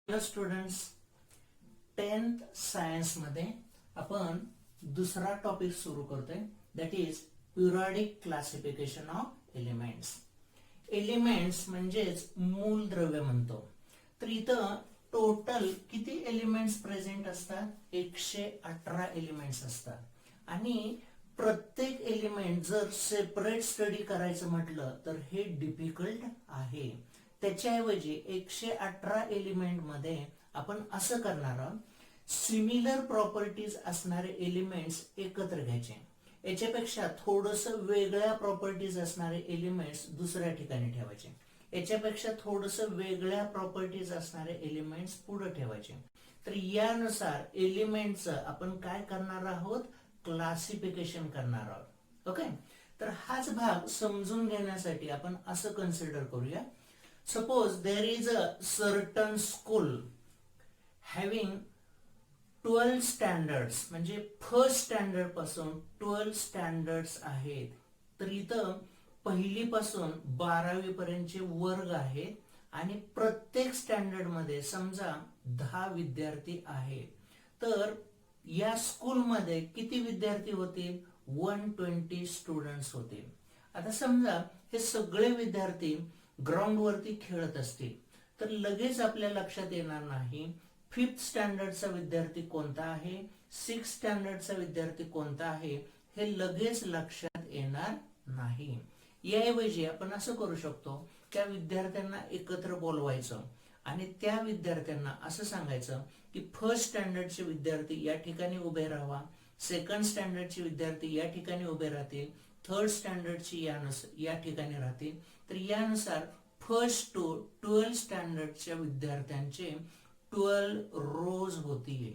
Hello students, 10th science मध्ये आपण दुसरा टॉपिक सुरू करतोय, that is periodic classification of elements. Elements म्हणजेच मूलद्रव्य म्हणतो. तर इथं टोटल किती एलिमेंट्स प्रेझेंट असतात? 118 एलिमेंट्स असतात. आणि प्रत्येक एलिमेंट जर सेपरेट स्टडी करायचं म्हटलं तर हे डिफिकल्ट आहे. त्याच्याऐवजी 118 एलिमेंट मध्ये आपण असं करणार आहोत, सिमिलर प्रॉपर्टीज असणारे एलिमेंट्स एकत्र घ्यायचे. याच्यापेक्षा थोडस वेगळ्या प्रॉपर्टीज असणारे एलिमेंट्स दुसऱ्या ठिकाणी ठेवायचे. याच्यापेक्षा थोडस वेगळ्या प्रॉपर्टीज असणारे एलिमेंट्स पुढे ठेवायचे. तर यानुसार एलिमेंटचं आपण काय करणार आहोत? क्लासिफिकेशन करणार आहोत. ओके, तर हाच भाग समजून घेण्यासाठी आपण असं कन्सिडर करूया. Suppose there is a certain school having 12 standards, म्हणजे फर्स्ट स्टँडर्ड पासून 12 स्टँडर्ड्स आहेत. तर इथं पहिली पासून 12वी पर्यंतचे वर्ग आहेत आणि प्रत्येक स्टँडर्ड मध्ये समजा 10 विद्यार्थी आहेत. तर या स्कूल मध्ये किती विद्यार्थी होतील? 120 स्टुडंट्स होतील. आता समजा हे सगळे विद्यार्थी ग्राउंड वरती खेळत असतील तर लगेच आपल्या लक्षात येणार नाही 5th स्टँडर्डचा विद्यार्थी कोणता आहे, 6th स्टँडर्डचा विद्यार्थी कोणता आहे, हे लगेच लक्षात येणार नाही. याऐवजी आपण असं करू शकतो, त्या विद्यार्थ्यांना एकत्र बोलवायचं आणि त्या विद्यार्थ्यांना असं सांगायचं की फर्स्ट स्टँडर्डचे विद्यार्थी या ठिकाणी उभे राहावा, सेकंड स्टँडर्डचे विद्यार्थी या ठिकाणी उभे राहतील, थर्ड स्टँडर्डची या ठिकाणी राहतील. तर यानुसार फर्स्ट टू 12 स्टँडर्डच्या विद्यार्थ्यांचे 12 रोज होतील.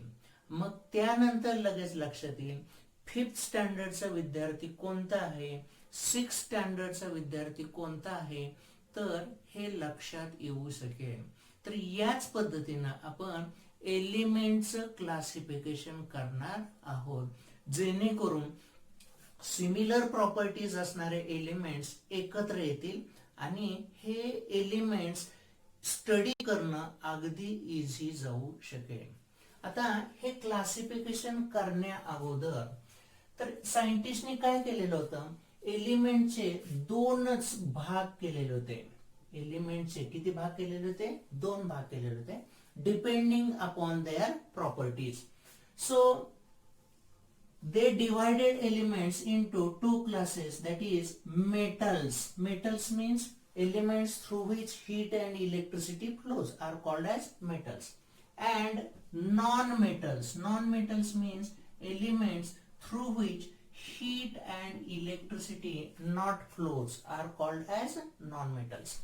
मग त्यानंतर लगेच लक्षात येईल 5th स्टँडर्डचा विद्यार्थी कोणता आहे, 6th स्टँडर्डचा विद्यार्थी कोणता आहे, तर हे लक्षात येऊ शकेल. तर याच पद्धतीनं आपण एलिमेंटचं क्लासिफिकेशन करणार आहोत, जेणेकरून सिमिलर प्रॉपर्टीज असणारे एलिमेंट्स एकत्र येतील आणि हे एलिमेंट्स स्टडी करणं अगदी इझी जाऊ शकेल. आता हे क्लासिफिकेशन करण्या अगोदर तर सायंटिस्टने काय केलेलं होतं? एलिमेंटचे दोनच भाग केलेले होते. एलिमेंटचे किती भाग केलेले होते? 2 भाग केलेले होते, depending upon their properties. So they divided elements into 2 classes, that is metals. Metals means elements through which heat and electricity flows are called as metals. And non-metals. Non-metals means elements through which heat and electricity not flows are called as non-metals.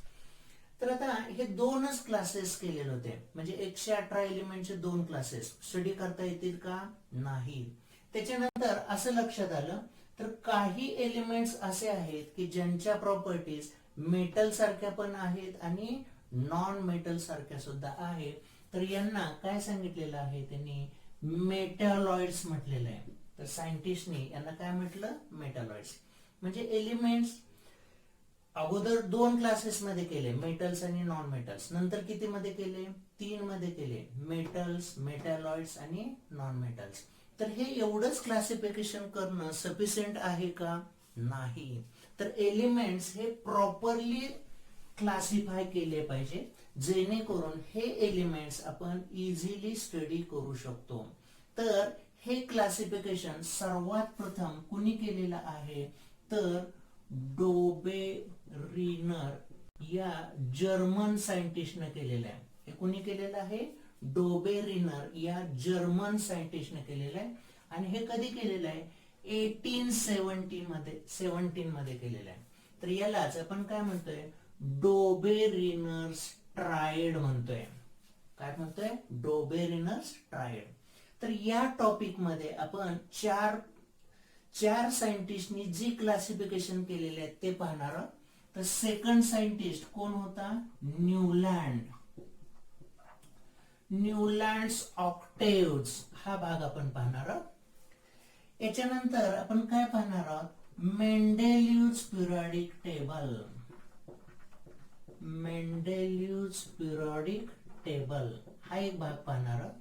तर आता हे दोनच classes केलेले होते, म्हणजे 118 एलिमेंटचे 2 classes study करता येतील का? नाही. त्याच्यानंतर असं लक्षात आलं तर काही एलिमेंट्स असे आहेत की ज्यांच्या प्रॉपर्टीज मेटल सारख्या पण आहेत आणि नॉन मेटल सारख्या सुद्धा आहेत. तर यांना काय सांगितलेलं आहे? त्यांनी मेटॅलॉइड्स म्हटलेलं आहे. तर सायंटिस्टनी यांना काय म्हटलं? मेटॅलॉइड्स. म्हणजे एलिमेंट्स अगोदर 2 क्लासेस मध्ये केले, मेटल्स आणि नॉन मेटल्स. नंतर किती मध्ये केले? 3 मध्ये केले, मेटल्स, मेटॅलॉइड्स आणि नॉन मेटल्स. तर हे एवढंच क्लासिफिकेशन करणं सफिशियंट आहे का? नाही. तर एलिमेंट्स हे प्रॉपरली क्लासिफाय केले पाहिजे, जेणेकरून हे एलिमेंट्स आपण इझिली स्टडी करू शकतो. तर हे क्लासिफिकेशन सर्वात प्रथम कुणी केलेलं आहे? तर डोबेरिनर या जर्मन सायंटिस्टने केलेलं आहे. हे कुणी केलेलं आहे? डोबेरिनर या जर्मन सायंटिस्टने केलेलं आहे. आणि हे कधी केलेलं आहे? 1817 मध्ये केलेलं आहे. तर यालाच आपण काय म्हणतोय? डोबेरिनर्स ट्रायड म्हणतोय. काय म्हणतोय? डोबेरिनर्स ट्रायड. तर या टॉपिक मध्ये आपण चार सायंटिस्टनी जी क्लासिफिकेशन केलेले आहेत ते पाहणार आहोत. तर सेकंड सायंटिस्ट कोण होता? न्यूलँड्स ऑक्टेव्ह्ज हा भाग आपण पाहणार आहोत. याच्यानंतर आपण काय पाहणार आहोत? मेंडेलिव्हज पिरियडिक टेबल. मेंडेलिव्हज पिरियडिक टेबल हा एक भाग पाहणार आहोत.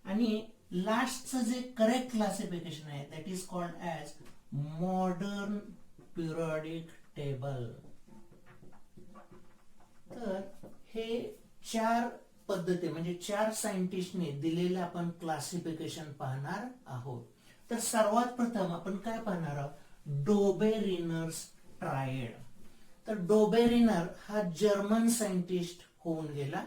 आणि लास्टचं जे करेक्ट क्लासिफिकेशन आहे that is called as modern periodic table. तर हे 4 पद्धती म्हणजे 4 सायंटिस्टने दिलेलं आपण क्लासिफिकेशन पाहणार आहोत. तर सर्वात प्रथम आपण काय पाहणार आहोत, डोबेरिनर्स ट्रायड. तर डोबेरिनर हा जर्मन सायंटिस्ट होऊन गेला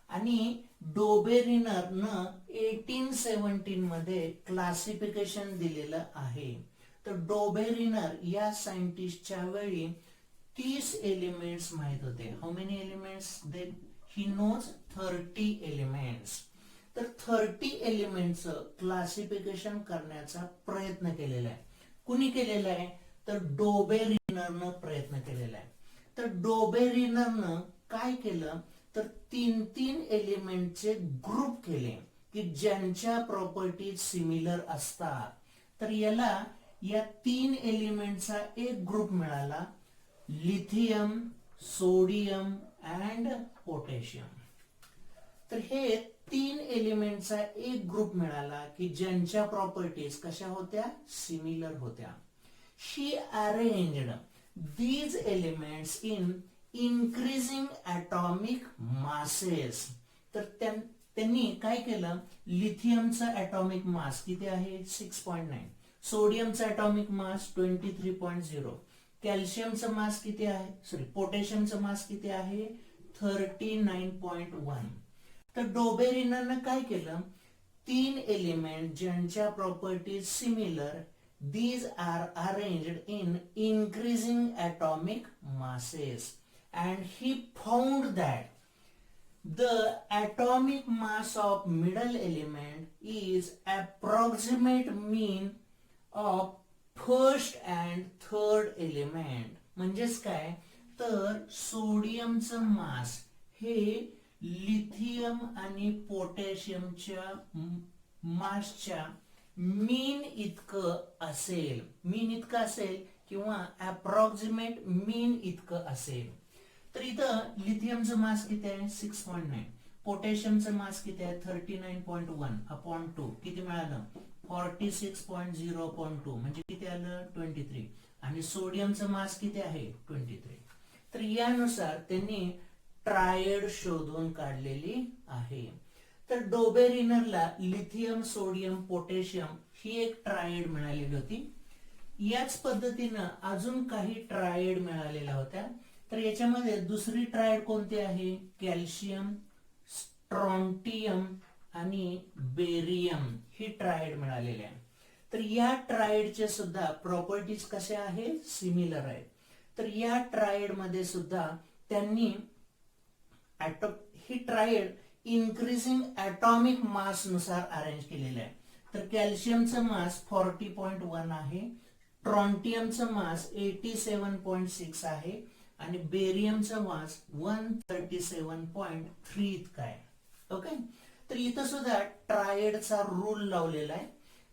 आणि डोबेरिनर न 1817 मध्ये क्लासिफिकेशन दिलेलं आहे. तर डोबेरिनर या सायंटिस्टच्या वेळी 30 एलिमेंट्स माहित होते. How many elements? Then he knows 30 elements. तर 30 एलिमेंटचं क्लासिफिकेशन करण्याचा प्रयत्न केलेला आहे. कुणी केलेला आहे? तर डोबेरिनरनं प्रयत्न केलेला आहे. तर डोबेरिनरनं काय केलं तर 3 एलिमेंटचे ग्रुप केले की ज्यांच्या प्रॉपर्टीज सिमिलर असतात. तर याला या 3 एलिमेंटचा एक ग्रुप मिळाला, लिथियम, सोडियम अँड पोटॅशियम. तर हे 3 एलिमेंटचा एक ग्रुप मिळाला की ज्यांच्या प्रॉपर्टीज कशा होत्या, सिमिलर होत्या. शी arranged these elements in increasing atomic masses. तर त्यांनी काय केलं, लिथियमचा ॲटॉमिक मास किती आहे 6.9, सोडियमचा ॲटॉमिक मास 23.0, कॅल्शियमचा मास किती आहे, पोटॅशियमचा मास किती आहे 39.1. तर डोबेरिनरनं काय केलं, 3 एलिमेंट ज्यांच्या properties similar, these are arranged in increasing atomic masses, and he found that the atomic mass of middle element is approximate mean of first and third element. म्हणजेच काय तर सोडियमचं मास हे लिथियम आणि पोटॅशियमच्या मासच्या मीन इतकं असेल, मीन इतकं असेल किंवा अप्रॉक्सिमेट मीन इतकं असेल. तर इथं लिथियमचं मास किती आहे 6.9, पोटॅशियमचं मास किती आहे 39.1 अपॉन 2 किती मिळालं 46.0/2 म्हणजे किती आलं 23, आणि सोडियमचं मास किती आहे 23. तर यानुसार त्यांनी ट्रायड शोधून काढलेली आहे. तर डोबेरिनरला लिथियम, सोडियम, पोटॅशियम ही एक ट्रायड मिळालेली होती. याच पद्धतीनं अजून काही ट्रायड मिळालेल्या होत्या. तर याच्यामध्ये दुसरी ट्रायड कोणती आहे, कॅल्शियम, स्ट्रॉन्टियम आणि बेरियम ही ट्रायड मिळालेली आहे. तर या ट्रायडचे सुद्धा प्रॉपर्टीज कशा आहेत, सिमिलर आहेत. तर या ट्रायड मध्ये सुद्धा त्यांनी ही ट्रायड इन्क्रीजिंग ॲटॉमिक मास नुसार अरेंज केलेलं आहे. तर कॅल्शियमचं मास 40.1 आहे, ट्रॉन्टियमचं मास 87.6 आहे आणि बेरियमचं मास 137.3 इतका आहे. ओके. तर इथं सुद्धा ट्रायडचा रूल लावलेला आहे.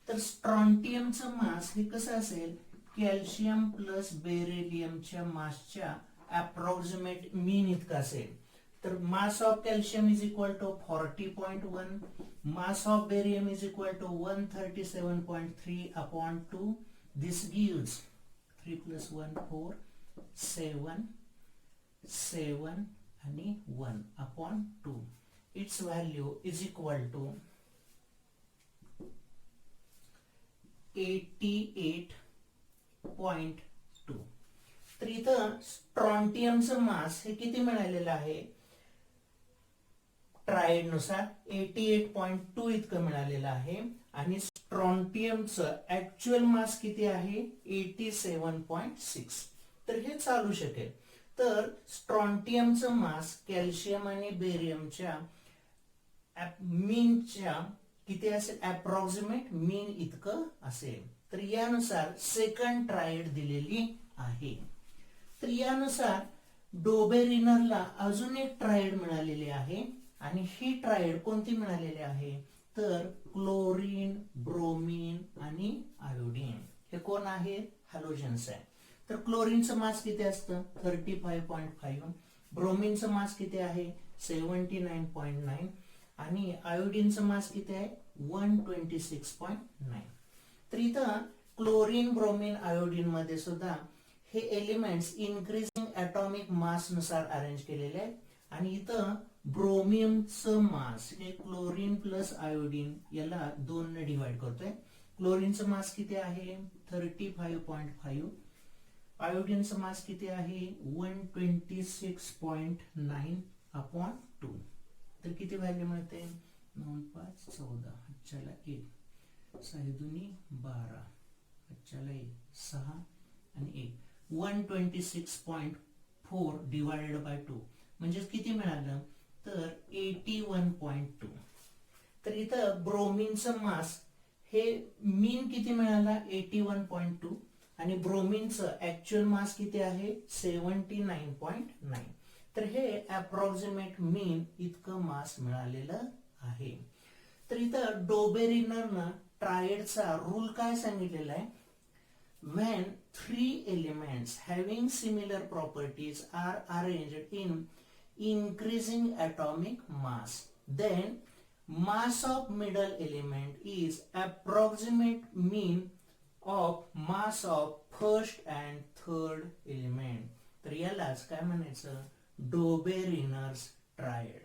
तर स्ट्रॉन्टियमचं मास हे कसं असेल, कॅल्शियम प्लस बेरिलियमच्या मासच्या अप्रॉक्सिमेट मीन इतकं असेल. तर mass of calcium is equal to 40.1, mass of barium is equal to 137.3 upon 2. This gives 3 + 1 4, 7 आणि 1 upon 2. Its value is equal to 88.2. तर इथं स्ट्रॉन्टियमचं मास हे किती मिळालेलं आहे ट्रायड नुसार 88.2 इतकं मिळालेलं आहे आणि स्ट्रॉन्टियमचं ऍक्च्युअल मास किती आहे 87.6. तर हे चालू शकेल. तर स्ट्रॉन्टियमचं मास कॅल्शियम आणि बेरियमच्या मीनच्या किती असेल, अप्रॉक्सिमेट मीन इतकं असेल. तर यानुसार सेकंड ट्रायड दिलेली आहे. तर यानुसार डोबेरिनरला अजून एक ट्रायड मिळालेली आहे आणि ही ट्रायड कोणती मिळालेली आहे तर क्लोरीन, ब्रोमीन आणि आयोडीन. हे कोण आहे, हॅलोजन्स आहे. तर क्लोरीनचं मास किती असतं 35.5, ब्रोमीनचं मास किती आहे 79.9 आणि आयोडीनचं मास किती आहे 126.9. तर इथं क्लोरीन ब्रोमीन आयोडीन मध्ये सुद्धा हे एलिमेंट्स इन्क्रीजिंग ऍटॉमिक मास नुसार अरेंज केलेले आहेत. आणि इथं ब्रोमियमचं मास हे क्लोरीन प्लस आयोडीन याला 2 ने डिवाइड करतोय. क्लोरीनचं मास किती आहे 35.5, आयोडीनचं मास किती आहे 126.9 अपॉन 2. तर किती व्हॅल्यू मिळते 9 5 14, चला 1 6 दुनी 12, चला 1 6 आणि 1 126.4 डिवाइडेड बाय 2 म्हणजे किती मिळालं तर 81.2. तर इथं ब्रोमीनचं मास हे मीन किती मिळाला 81.2 आणि ब्रोमीनचं ऍक्च्युअल मास किती आहे 79.9. तर हे अप्रॉक्सिमेट मीन इतकं मास मिळालेलं आहे. तर इथं डोबेरिनरनं ट्रायडचा रूल काय सांगितलेला आहे, when 3 elements having similar properties are arranged in increasing atomic mass, then mass of middle element is approximate mean of mass of first and third element. तर यालाच काय म्हणायचं डोबेरिनर्स ट्रायड.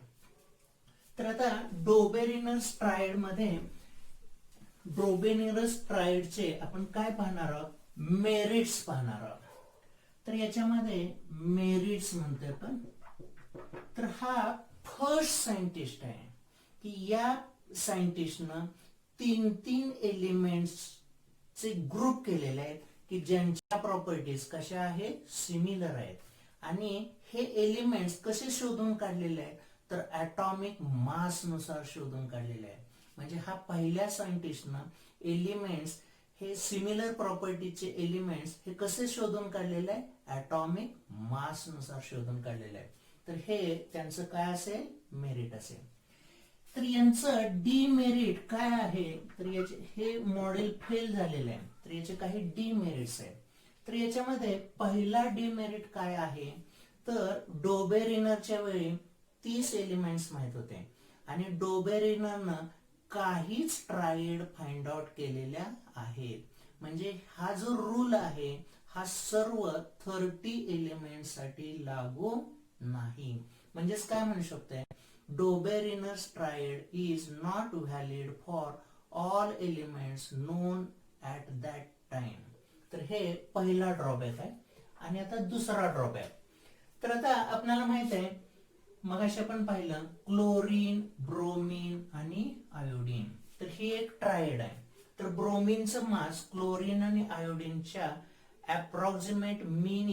तर आता डोबेरिनर्स ट्रायड मध्ये डोबेरिनर्स ट्रायडचे आपण काय पाहणार आहोत मेरिट्स पाहणार आहोत. तर याच्यामध्ये मेरिट्स म्हणतोय आपण. तर हा फर्स्ट सायंटिस्ट आहे की या सायंटिस्टनं 3 एलिमेंट्स चे ग्रुप केलेले आहेत की ज्यांच्या प्रॉपर्टीज कशा आहेत सिमिलर आहेत. आणि हे एलिमेंट्स कसे शोधून काढलेले आहेत तर ऍटॉमिक मास नुसार शोधून काढलेले आहेत. म्हणजे हा पहिल्या सायंटिस्टनं एलिमेंट्स हे सिमिलर प्रॉपर्टीचे एलिमेंट्स हे कसे शोधून काढलेले आहे ऍटॉमिक मास नुसार शोधून काढलेले आहे. तर हे त्यांचं काय असेल मेरिट असेल. तर यांचं डीमेरिट काय आहे तर याचे हे मॉडेल फेल झालेलं आहे. तर याचे काही डीमेरिट्स आहेत. तर याच्यामध्ये पहिला डीमेरिट काय आहे तर डोबेरिनरच्या वेळी 30 एलिमेंट्स माहित होते आणि डोबेरिनरनं काहीच ट्रायड फाइंड आउट केलेल्या आहेत. म्हणजे हा जो रूल आहे हा सर्व 30 एलिमेंट साठी लागू नाही. म्हणजेच काय म्हणू शकतोय Doberin's triad is not valid for all elements known at that time. तर हे पहिला ड्रॉबॅक आहे. आणि आता दुसरा ड्रॉबॅक. तर आता आपल्याला माहित आहे मगाशी आपण पाहिलं क्लोरीन ब्रोमीन आणि आयोडीन. तर ही एक ट्रायड आहे. तर ब्रोमीनचं मास क्लोरीन आणि आयोडीनच्या अप्रॉक्सिमेट मीन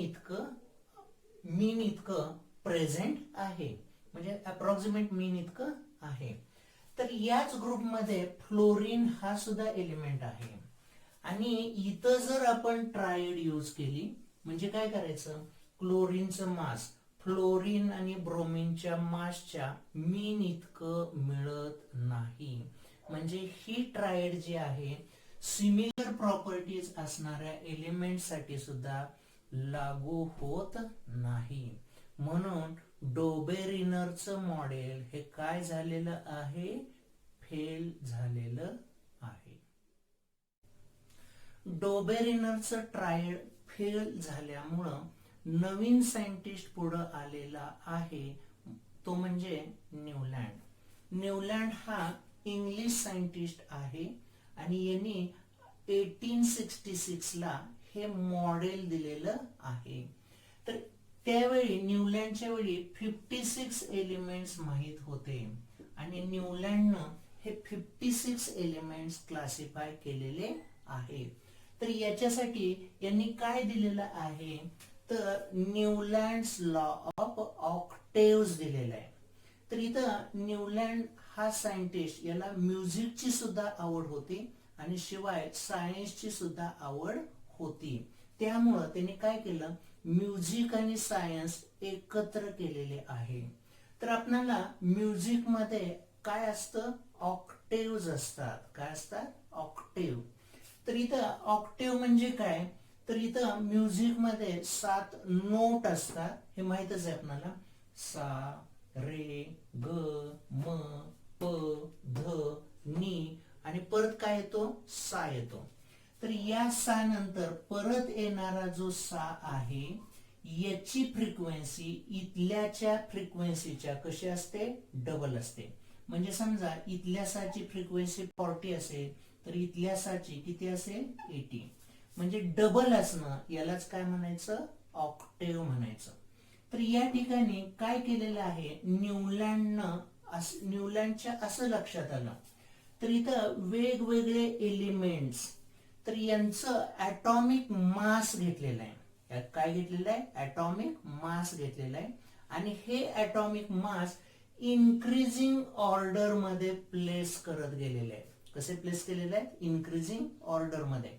इतकं प्रेझेंट आहे. म्हणजे अप्रॉक्सिमेट मीन इतकं आहे. तर याच ग्रुपमध्ये फ्लोरीन हा सुद्धा एलिमेंट आहे. आणि इथं जर आपण ट्रायड यूज केली म्हणजे काय करायचं क्लोरीनचं मास फ्लोरीन आणि ब्रोमीनच्या मासच्या मीन इतकं मिळत नाही. म्हणजे ही ट्रायड जी आहे सिमिलर प्रॉपर्टीज असणाऱ्या एलिमेंट साठी सुद्धा लागू होत नाही. म्हणून डोबेरिनरचं मॉडेल हे काय झालेलं आहे फेल झालेलं आहे. डोबेरिनरचं ट्रायल फेल झाल्यामुळं नवीन सायंटिस्ट पुढे आलेला आहे तो म्हणजे न्यूलँड. न्यूलँड हा इंग्लिश सायंटिस्ट आहे आणि यांनी 1866 ला हे मॉडेल दिलेलं आहे. तर त्यावेळी न्यूलँडच्या वेळी 56 एलिमेंट्स माहित होते आणि न्यूलँडनं हे 56 एलिमेंट्स क्लासिफाय केलेले आहेत. तर याच्यासाठी यांनी काय दिलेलं आहे तर न्यूलँड्स लॉ ऑफ ऑक्टेव्स दिलेला आहे. तर इथं न्यूलँड हा सायंटिस्ट याला म्युझिकची सुद्धा आवड होती आणि शिवाय सायन्सची सुद्धा आवड होती. त्यामुळं त्यांनी काय केलं म्युझिक आणि सायन्स एकत्र केलेले आहे. तर आपल्याला म्युझिक मध्ये काय असतं ऑक्टेव्स असतात. काय असतात ऑक्टेव्ह. तर इथं ऑक्टेव्ह म्हणजे काय तर इथं म्युझिक मध्ये 7 नोट असतात हे माहितच आहे आपल्याला सा रे ग म प, ध, नी आणि परत काय येतो, सा येतो. तर या सा नंतर परत येणारा जो सा आहे याची फ्रिक्वेन्सी इथल्याच्या फ्रिक्वेन्सीच्या कशी असते, डबल असते. म्हणजे समजा इथल्या साची फ्रिक्वेन्सी 40 असेल तर इथल्या साची किती असेल, 80. म्हणजे डबल असणं यालाच काय म्हणायचं, ऑक्टेव्ह म्हणायचं. तर या ठिकाणी काय केलेलं आहे, न्यूलँडच्या असं लक्षात आलं तर इथं वेगवेगळे एलिमेंट्स तर यांचं ऍटॉमिक मास घेतलेलं आहे. यात काय घेतलेलं आहे, ऍटॉमिक मास घेतलेला आहे आणि हे ऍटॉमिक मास इन्क्रीजिंग ऑर्डर मध्ये प्लेस करत गेलेले आहे. कसे प्लेस केलेले आहे, इन्क्रीजिंग ऑर्डर मध्ये.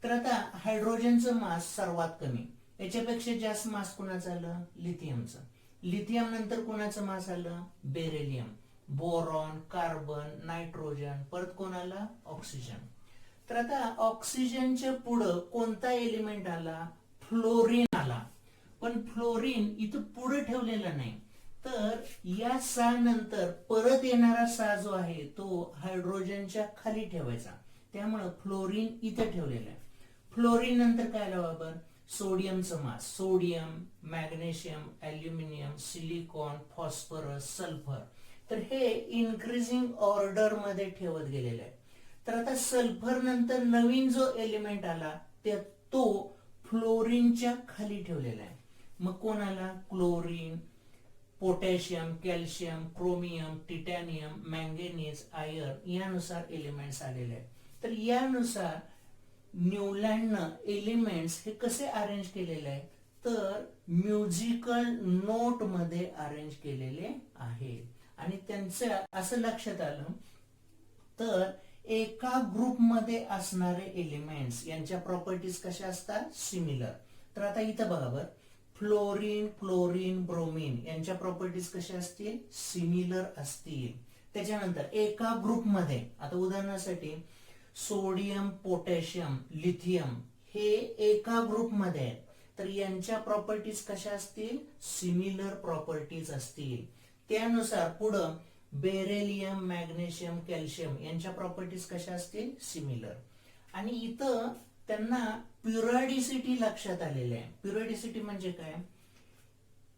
तर आता हायड्रोजनचं मास सर्वात कमी, याच्यापेक्षा जास्त मास कुणाचं आलं, लिथियमचं. लिथियम नंतर कुणाचं मास आलं, बेरिलियम, बोरॉन, कार्बन, नायट्रोजन, परत कोण आला, ऑक्सिजन. तर आता ऑक्सिजनच्या पुढं कोणता एलिमेंट आला, फ्लोरीन आला. पण फ्लोरीन इथं पुढे ठेवलेला नाही, तर या सा नंतर परत येणारा सा जो आहे तो हायड्रोजनच्या खाली ठेवायचा, त्यामुळे फ्लोरीन इथे ठेवलेला आहे. फ्लोरीन नंतर काय आलं बाबा, सोडियमचं mass, sodium, magnesium, aluminium, silicon, phosphorus, sulphur. तर हे इन्क्रीजिंग ऑर्डर मध्ये ठेवत गेलेलं आहे. तर आता सल्फर नंतर नवीन जो एलिमेंट आला तो फ्लोरीनच्या खाली ठेवलेला आहे. मग कोण आला, chlorine, potassium, calcium, chromium, titanium, manganese, iron यानुसार एलिमेंट्स आलेले आहेत. तर यानुसार न्यूलँडनं एलिमेंट्स हे कसे अरेंज केलेले आहे, तर म्युझिकल नोट मध्ये अरेंज केलेले आहे. आणि त्यांचं असं लक्षात आलं तर एका ग्रुप मध्ये असणारे एलिमेंट्स यांच्या प्रॉपर्टीज कशा असतात, सिमिलर. तर आता इथं बघा बरं, फ्लोरीन, क्लोरीन, ब्रोमीन यांच्या प्रॉपर्टीज कशा असतील, सिमिलर असतील. त्याच्यानंतर एका ग्रुपमध्ये आता उदाहरणासाठी सोडियम, पोटॅशियम, लिथियम हे एका ग्रुपमध्ये आहेत, तर यांच्या प्रॉपर्टीज कशा असतील, सिमिलर प्रॉपर्टीज असतील. त्यानुसार पुढं बेरिलियम, मॅग्नेशियम, कॅल्शियम यांच्या प्रॉपर्टीज कशा असतील, सिमिलर. आणि इथं त्यांना प्युरिडिसिटी लक्षात आलेली आहे. प्युरिडिसिटी म्हणजे काय,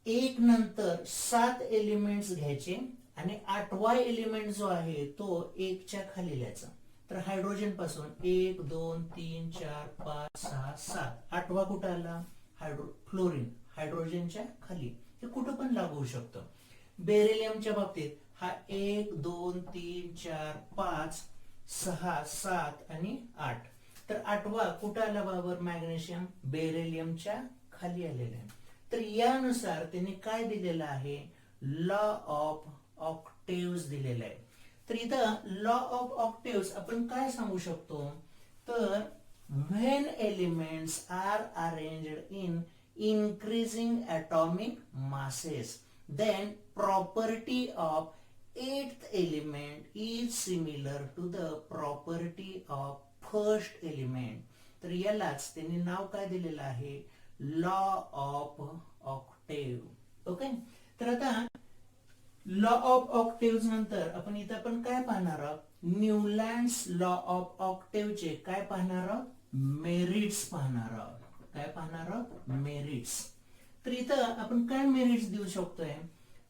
एक नंतर 7 एलिमेंट्स घ्यायचे आणि 8वा एलिमेंट जो आहे तो 1च्या खाली लिहायचा. तर हायड्रोजन पासून 1, 2, 3, 4, 5, 6, 7, 8वा कुठं आला, फ्लोरीन, हायड्रोजनच्या खाली. हे कुठं पण लागू होऊ शकतं. बेरिलियमच्या बाबतीत हा 1, 2, 3, 4, 5, 6, 7 आणि 8. तर 8वा कुठं आला बाबर, मॅग्नेशियम, बेरिलियमच्या खाली आलेला आहे. तर यानुसार त्यांनी काय दिलेलं आहे, लॉ ऑफ ऑक्टेव्स दिलेला आहे. तर इथं लॉ ऑफ ऑक्टेव्स आपण काय सांगू शकतो, तर when elements are arranged in increasing atomic masses, then property of 8th element is similar to the property of first element. तर यालाच त्यांनी नाव काय दिलेलं आहे, लॉ ऑफ ऑक्टेव्ह. ओके. तर आता लॉ ऑफ ऑक्टेव्ह नंतर आपण इथं आपण काय पाहणार आहोत, न्यूलँड्स लॉ ऑफ ऑक्टेव्हचे काय पाहणार आहोत, मेरिट्स पाहणार आहोत. काय पाहणार आहोत, मेरिट्स. तर इथं आपण काय मेरिट्स देऊ शकतोय,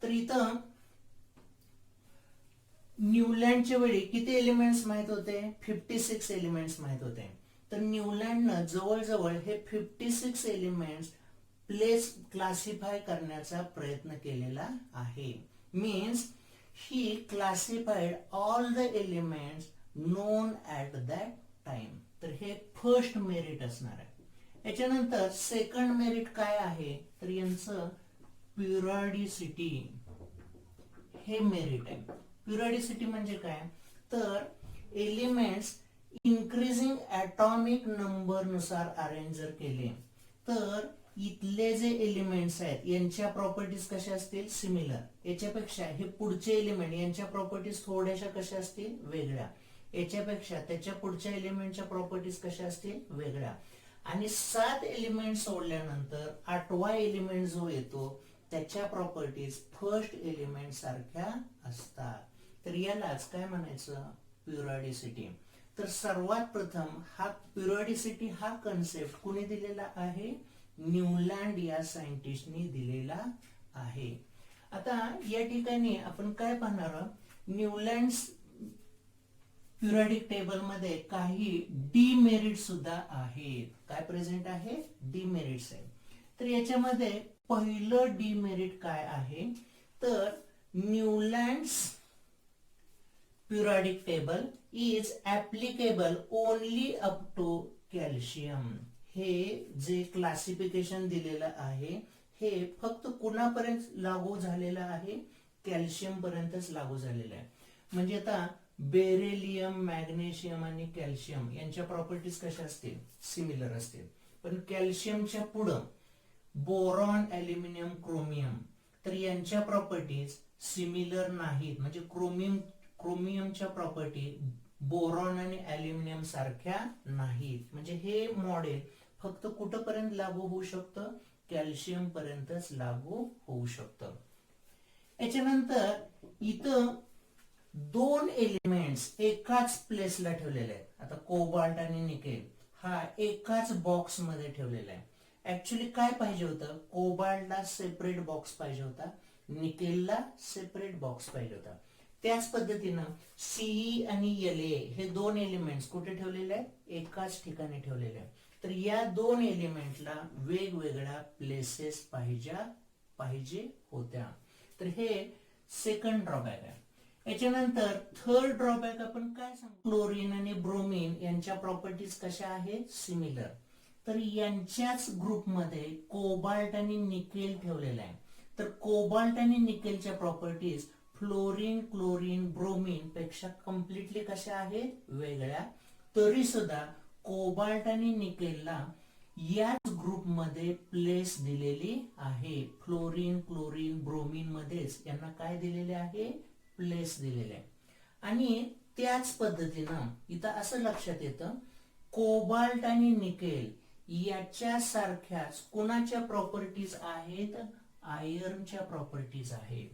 तर इथं न्यूलँडच्या वेळी किती एलिमेंट्स माहित होते, 56 एलिमेंट्स माहित होते. तर न्यूलँडनं जवळजवळ हे 56 एलिमेंट्स क्लासिफाय करण्याचा प्रयत्न केलेला आहे. Means he classified all the elements non at that time. तर हे फर्स्ट मेरिट असणार आहे. याच्यानंतर सेकंड मेरिट काय आहे, तर यांचं प्युरिडिसिटी हे मेरिट आहे. प्युरिडिसिटी म्हणजे काय, तर एलिमेंट्स इन्क्रीजिंग ऍटॉमिक नंबर नुसार अरेंज जर केले तर इथले जे एलिमेंट्स आहेत यांच्या प्रॉपर्टीज कशा असतील, सिमिलर. याच्यापेक्षा हे पुढचे एलिमेंट यांच्या प्रॉपर्टीज थोड्याशा कशा असतील, वेगळ्या. याच्यापेक्षा त्याच्या पुढच्या एलिमेंटच्या प्रॉपर्टीज कशा असतील, वेगळ्या. आणि 7 एलिमेंट सोडल्यानंतर 8वा एलिमेंट जो येतो त्याच्या प्रॉपर्टीज फर्स्ट एलिमेंट सारख्या असतात. तर यालाच काय म्हणायचं, प्युरॉडिसिटी. तर सर्वात प्रथम हा प्युरॉडिसिटी हा कन्सेप्ट कुणी दिलेला आहे, न्यूलँड या सायंटिस्टनी दिलेला आहे. आता या ठिकाणी आपण काय पाहणार आहोत, न्यूलँड प्युरियोडिक टेबल मध्ये काही डीमेरिट सुद्धा आहेत. काय प्रेझेंट आहे, डीमेरिट्स आहे. तर याच्यामध्ये पहिलं डीमेरिट काय आहे, तर Newlands periodic table is applicable only up to calcium. हे जे क्लासिफिकेशन दिलेलं आहे हे फक्त कुणापर्यंत लागू झालेलं आहे, कॅल्शियम पर्यंतच लागू झालेलं आहे. म्हणजे आता बेरिलियम, मॅग्नेशियम आणि कॅल्शियम यांच्या प्रॉपर्टीज कशा असतील, सिमिलर असतील. पण कॅल्शियमच्या पुढं बोरॉन, ॲल्युमिनियम, क्रोमियम, तर यांच्या प्रॉपर्टीज सिमिलर नाहीत. म्हणजे क्रोमियमच्या प्रॉपर्टी बोरॉन आणि ॲल्युमिनियम सारख्या नाहीत. म्हणजे हे मॉडेल फक्त कुठपर्यंत लागू होऊ शकतं, कॅल्शियम पर्यंतच लागू होऊ शकतं. याच्यानंतर इथं दोन एलिमेंट्स एकाच प्लेसला ठेवलेले आहेत. आता कोबाल्ट आणि निकेल हा एकाच बॉक्स मध्ये ठेवलेला आहे. ऍक्च्युली काय पाहिजे होतं, कोबाल्टला सेपरेट बॉक्स पाहिजे होता, निकेलला सेपरेट बॉक्स पाहिजे होता. त्याच पद्धतीनं सीई आणि एलए हे दोन एलिमेंट्स कुठे ठेवलेले आहेत, एकाच ठिकाणी ठेवलेले आहेत. तर या दोन एलिमेंटला वेगवेगळ्या प्लेसेस पाहिजे होत्या. तर हे सेकंड ड्रॉबॅक आहे. याच्यानंतर थर्ड ड्रॉबॅक आपण काय सांगू, क्लोरीन आणि ब्रोमीन यांच्या प्रॉपर्टीज कशा आहेत, सिमिलर. तर यांच्याच ग्रुपमध्ये कोबाल्ट आणि निकेल ठेवलेला आहे. तर कोबाल्ट आणि निकेलच्या प्रॉपर्टीज फ्लोरीन, क्लोरीन, ब्रोमीन पेक्षा कम्प्लिटली कशा आहेत, वेगळ्या. तरी सुद्धा कोबाल्ट आणि निकेलला याच ग्रुपमध्ये प्लेस दिलेली आहे. फ्लोरीन, क्लोरीन, ब्रोमीन मध्येच यांना काय दिलेले आहे, प्लेस दिलेले आहे. आणि त्याच पद्धतीनं इथं असं लक्षात येतं, कोबाल्ट आणि निकेल याच्या सारख्याच कोणाच्या प्रॉपर्टीज आहेत, आयर्नच्या प्रॉपर्टीज आहेत.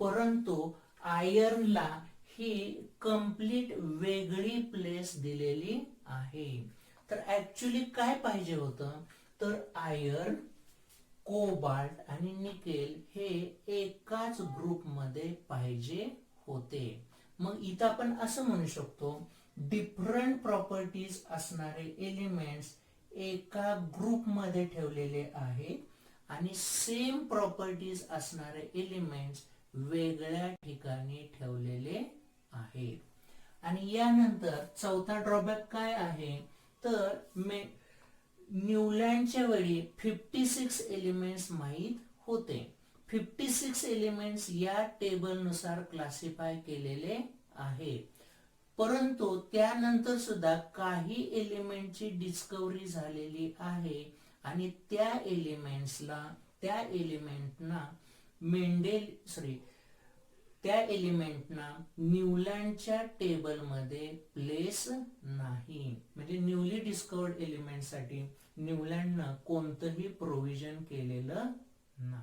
परंतु आयर्नला ही कंप्लीट वेगळी प्लेस दिलेली आहे. तर ऍक्च्युली काय पाहिजे होतं, तर आयर्न, कोबाल्ट आणि निकेल हे एकाच ग्रुपमध्ये पाहिजे होते. मग इथं आपण असं म्हणू शकतो, डिफरंट प्रॉपर्टीज असणारे एलिमेंट्स एका ग्रुपमध्ये ठेवलेले आहेत आणि सेम प्रॉपर्टीज असणारे एलिमेंट्स वेगळ्या ठिकाणी ठेवलेले आहेत. आणि यानंतर चौथा ड्रॉबॅक काय आहे, तर न्यूलँडच्या वेळी 56 एलिमेंट्स माहित होते. 56 एलिमेंट्स या टेबलनुसार क्लासिफाय केलेले आहेत. परंतु त्यानंतर सुद्धा काही एलिमेंटची डिस्कव्हरी झालेली आहे आणि त्या एलिमेंटना न्यूलँडच्या टेबलमध्ये प्लेस नाही. म्हणजे न्यूली डिस्कवर्ड एलिमेंट साठी न्यूलँडनं कोणतंही प्रोव्हिजन केलेलं नाही.